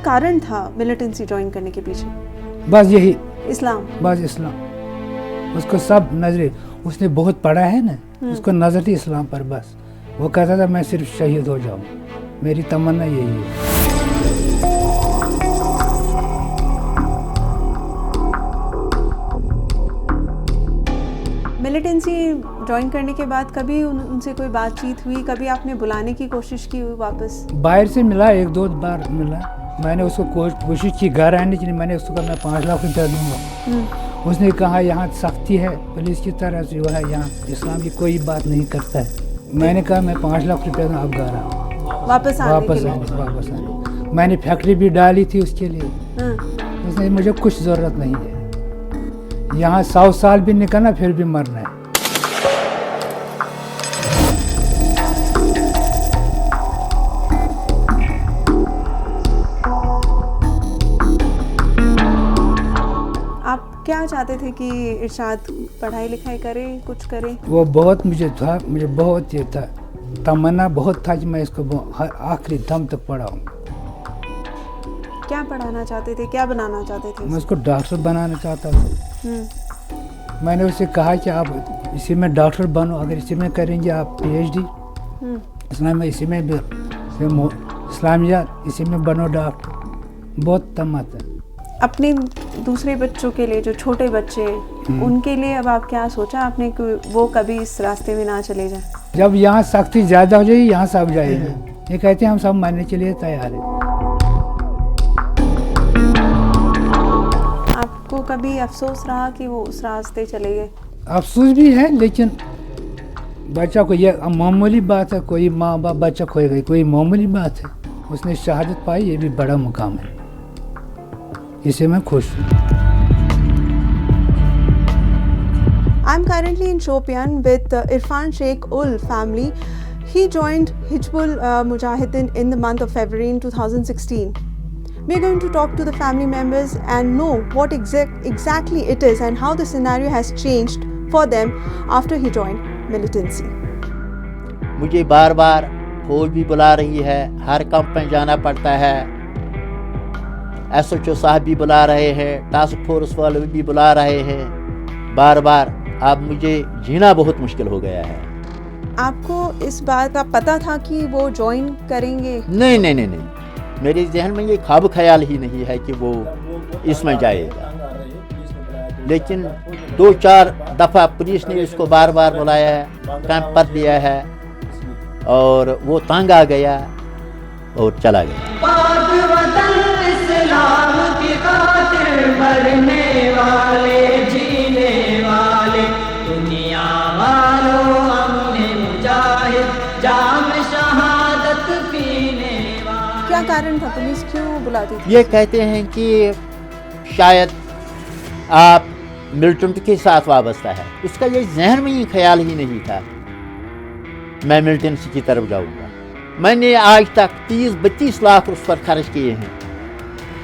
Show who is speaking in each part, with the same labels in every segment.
Speaker 1: कारण था militancy join करने के पीछे?
Speaker 2: बस यही,
Speaker 1: इस्लाम?
Speaker 2: बस इस्लाम। उसको सब नजर, उसने बहुत पढ़ा है ना, उसको नजर थी इस्लाम पर। बस वो कहता था मैं सिर्फ शहीद हो जाऊं, मेरी तमन्ना यही है।
Speaker 1: मिलिटेंसी ज्वाइन करने के बाद कभी उनसे कोई बातचीत हुई? कभी आपने बुलाने की कोशिश की हुई वापस?
Speaker 2: बाहर से मिला, 1-2 बार मिला। मैंने उसको कोशिश की घर आने की, मैंने उसको कहा मैं 5 लाख रुपया दूंगा। उसने कहा यहाँ सख्ती है पुलिस की तरह से, वो है यहाँ इस्लाम की कोई बात नहीं करता है। मैंने कहा मैं 5 लाख रुपया दूँ, अब घर आओ, वापस आने। मैंने फैक्ट्री भी डाली थी उसके लिए। उसने मुझे कुछ ज़रूरत नहीं है, यहाँ 100 साल भी निकलना फिर भी मरना है।
Speaker 1: आप क्या चाहते थे कि इरशाद पढ़ाई लिखाई करे, कुछ करे?
Speaker 2: वो बहुत मुझे था, मुझे बहुत ये था, तमन्ना बहुत था कि मैं इसको आखिरी दम तक पढ़ाऊँ।
Speaker 1: क्या पढ़ाना चाहते थे, क्या बनाना चाहते थे?
Speaker 2: मैं उसको डॉक्टर बनाना चाहता था। मैंने उससे कहा कि आप इसी में डॉक्टर बनो, अगर इसी में करेंगे आप PhD इस्लाम, इसी में भी इस्लामियात, इसी में बनो डॉक्टर। बहुत तमन्ना था।
Speaker 1: अपने दूसरे बच्चों के लिए, जो छोटे बच्चे, उनके लिए अब आप क्या सोचा आपने कि वो कभी इस रास्ते में ना चले जाए?
Speaker 2: जब यहाँ सख्ती ज़्यादा हो जाएगी, यहाँ सब जाएंगे। ये कहते हैं हम सब मरने के लिए तैयार हैं।
Speaker 1: आपको कभी अफसोस रहा कि वो उस रास्ते चले गए?
Speaker 2: अफसोस भी है, लेकिन बच्चा को ये मामूली बात है, कोई माँ बाप बच्चा खोए गई, कोई मामूली बात है। उसने शहादत पाई, ये भी बड़ा मुकाम है, इसे मैं खुश हूँ।
Speaker 1: I'm currently in Shopian with Irfan Sheikh Ul family. He joined Hizbul Mujahideen in the month of February in 2016. We're going to talk to the family members and know what exactly it is and how the scenario has changed for them after he joined militancy.
Speaker 3: मुझे बार बार फौज भी बुला रही है, हर camp में जाना पड़ता है, SHO साहब भी बुला रहे हैं, टास्क फोर्स वाले भी बुला रहे हैं, बार बार। अब मुझे जीना बहुत मुश्किल हो गया है।
Speaker 1: आपको इस बात का पता था कि वो ज्वाइन करेंगे?
Speaker 3: नहीं नहीं नहीं नहीं, मेरे जहन में ये ख्वाब ख्याल ही नहीं है कि वो इसमें जाएगा। लेकिन 2-4 दफ़ा पुलिस ने इसको बार बार बुलाया है, कैंप पर दिया है, और वो तंग आ गया और चला गया।
Speaker 1: क्या कारण था, पुलिस क्यों बुलाती थी?
Speaker 3: ये कहते हैं कि शायद आप मिलिटेंट के साथ वाबस्ता है। उसका ये जहन में ही ख्याल ही नहीं था मैं मिलिटेंसी की तरफ जाऊंगा। मैंने आज तक 30-32 लाख उस पर खर्च किए हैं,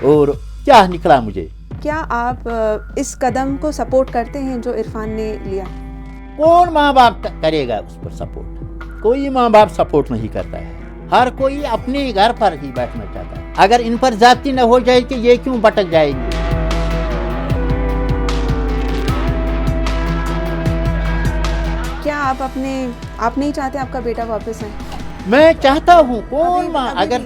Speaker 3: और क्या निकला मुझे?
Speaker 1: क्या आप इस कदम को सपोर्ट करते हैं जो इरफान ने लिया?
Speaker 3: कौन माँ बाप करेगा उस पर सपोर्ट? कोई माँ बाप सपोर्ट नहीं करता है। हर कोई अपने घर पर ही बैठना चाहता है। अगर इन पर जाति न हो जाए कि ये क्यों भटक जाएंगे?
Speaker 1: क्या आप नहीं चाहते आपका बेटा वापस आए?
Speaker 3: मैं चाहता हूँ। कौन माँ, अगर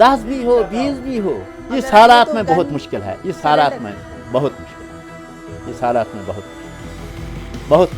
Speaker 3: 10 भी हो, 20 भी हो, इस हालात में बहुत मुश्किल है। इस हालात में बहुत मुश्किल है। इस हालात में बहुत